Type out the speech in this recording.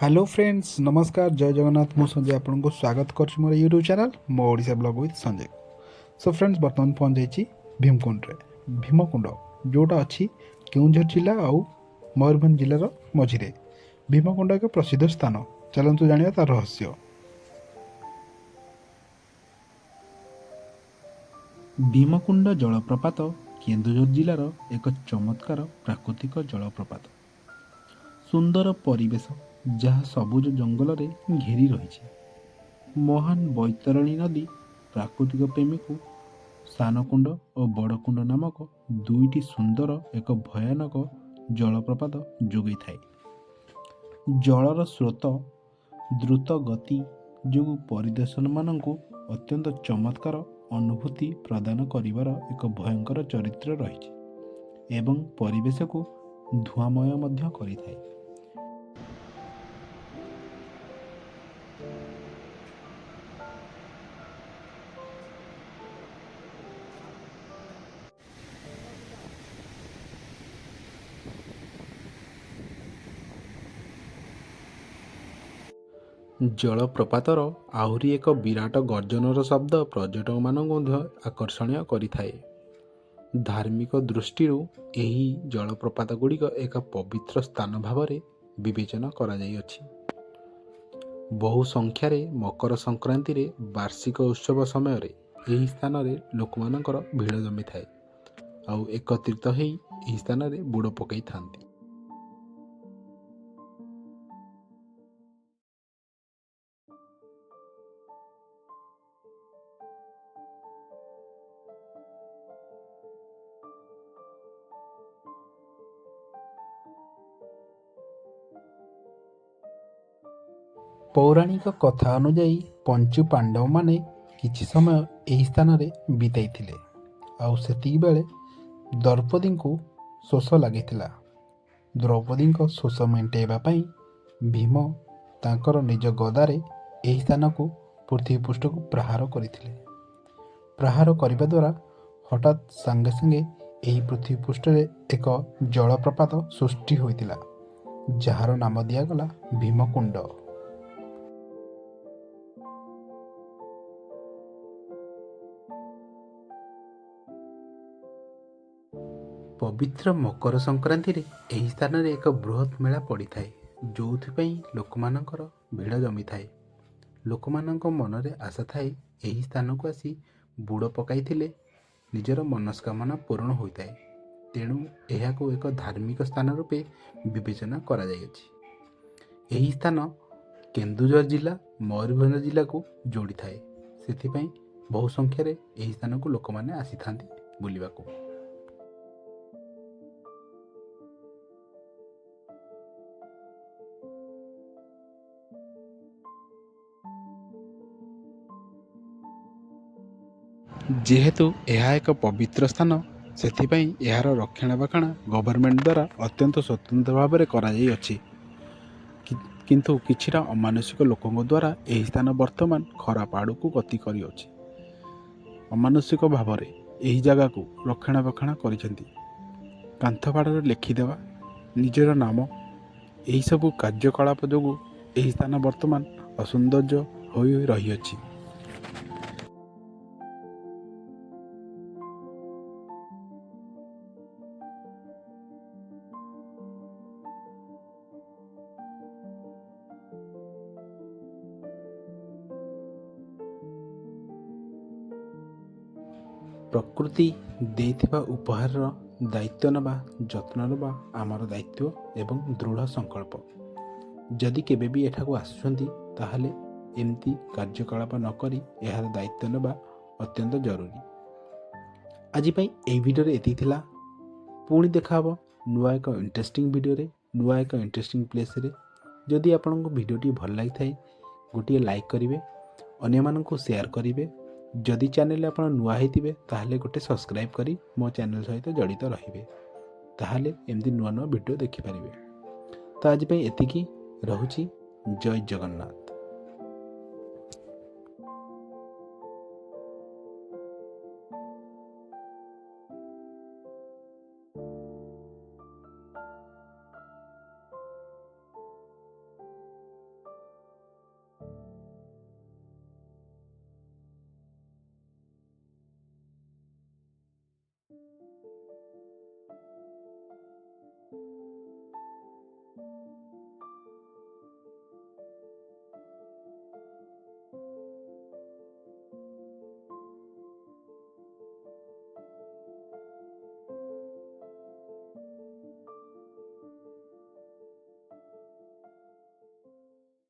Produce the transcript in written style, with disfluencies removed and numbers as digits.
Hello friends नमस्कार जय जगन्नाथ मु संजय आपन को स्वागत कर मोर यूट्यूब चैनल मो Odisha blog with Sanjay. So friends बर्तमान पहुंच जाइए भीमकुंड रे भीमकुंड जोटा अच्छी केउझर जिला आउ मयूरभंज जिलार मझिरे भीमकुंड एक प्रसिद्ध स्थान। चलतु जानिया तार रहस्य। भीमकुंड जलप्रपात केन्दुझर जिलार एक चमत्कार प्राकृतिक जलप्रपात। सुंदर परिवेश जहाँ सबुज जंगल रे घेरी रही। महान बैतरणी नदी प्राकृतिक प्रेमी को सानकुंड और बड़कुंड नामक दुईटी सुंदर एक भयानक जलप्रपात जोगई थाए। जलर स्रोत द्रुत गति जो परिदर्शन मानक अत्यंत चमत्कार अनुभूति प्रदान करिवार एक भयंकर चरित्र रही एवं परिवेश को धूआमय मध्य करिथाए। जलप्रपातर आहुरी एक विराट गर्जनर शब्द पर्यटक मानक आकर्षणीय करिथाए। धार्मिक दृष्टि यही जलप्रपात गुड़िक एक पवित्र स्थान भाव में विवेचना करा जाइअछि। बहु संख्यार मकर संक्रांति रे वार्षिक उत्सव समय यही स्थान रे लोक मानकर भीड़ जमी थाए आउ एकत्रित होई यही स्थान रे बुड़ पकई थांती। पौराणिक कथा अनुजाई पंचु पांडव माने किछि समय यही स्थान रे बिताइथिले आउ सेतिक बेले द्रौपदी को शोष लागिथिला। द्रौपदी को शोष मेंटेवा पई भीम तांकर निज गदारे यही स्थान को पृथ्वी पृष्ठ को प्रहार करथिले। प्रहार करने द्वारा हठात सांगे सांगे यही पृथ्वी पृष्ठ रे एक जलप्रपात सृष्टि होइतिला जार नाम दियागला भीमकुंड। पवित्र मकर संक्रांति रे एही स्थान रे एक बृहत मेला पड़ी थाए जो लोक मानकर भीड़ जमी थाए। लोक मानक मनरे आशा थाए एही स्थान को आसी बुड़ पकाइथिले निजर मनस्कामना पूर्ण होइताए। तेणु एहाको एक धार्मिक स्थान रूपे विवेचना करा जाइअछि। एही स्थान केन्दुझर जिला मयूरभंज जिला को जोड़ी थाए। सेथिपई बहु संख्यार एही स्थान को लोक माने आसी थांती बुलिबाको। जेहेतु यह एक पवित्र स्थान सेथिपई यार रक्षणाबेक्षण गवर्नमेंट द्वारा अत्यंत स्वतंत्र भाव में कराई। किंतु किछिटा अमानुषिक लोकों द्वारा यही स्थान वर्तमान खराब आड़ को गति करिअछि। अमानुषिक भाव में यही जगह को रक्षणाबेक्षण करिसेंती। कांथपाड़े लिखिदेवा निजर नाम यही सबू कार्यकलाप जो यही स्थान वर्तमान असौंदर्य हो रही। प्रकृति देइथिबा उपहार दायित्व नवा जत्न नवा आमर दायित्व एवं दृढ़ संकल्प। जदि केबे भी एठाको आसुछंती ताहले एमती कार्यकलाप नकरी यार दायित्व नवा अत्यंत जरूरी। आज पई एई वीडियो रे एति थिला। पुणी देखा हबो नुआ एक इंटरेस्टिंग वीडियो रे नुआ एक इंटरेस्टिंग प्लेस रे। जदि आपनको वीडियोटी भल लागि थाए गोटे लाइक करिवे, अन्य माननको शेयर करिवे। जदि चैनल आप नुआ होइतिबे ताहले गोटे सब्सक्राइब करी मो चैनल सहित जड़ित रहिबे। ताहले एमती नुआ नुआ वीडियो देखि पारिबे। तो आज पई एतिकी रहुची। जय जगन्नाथ।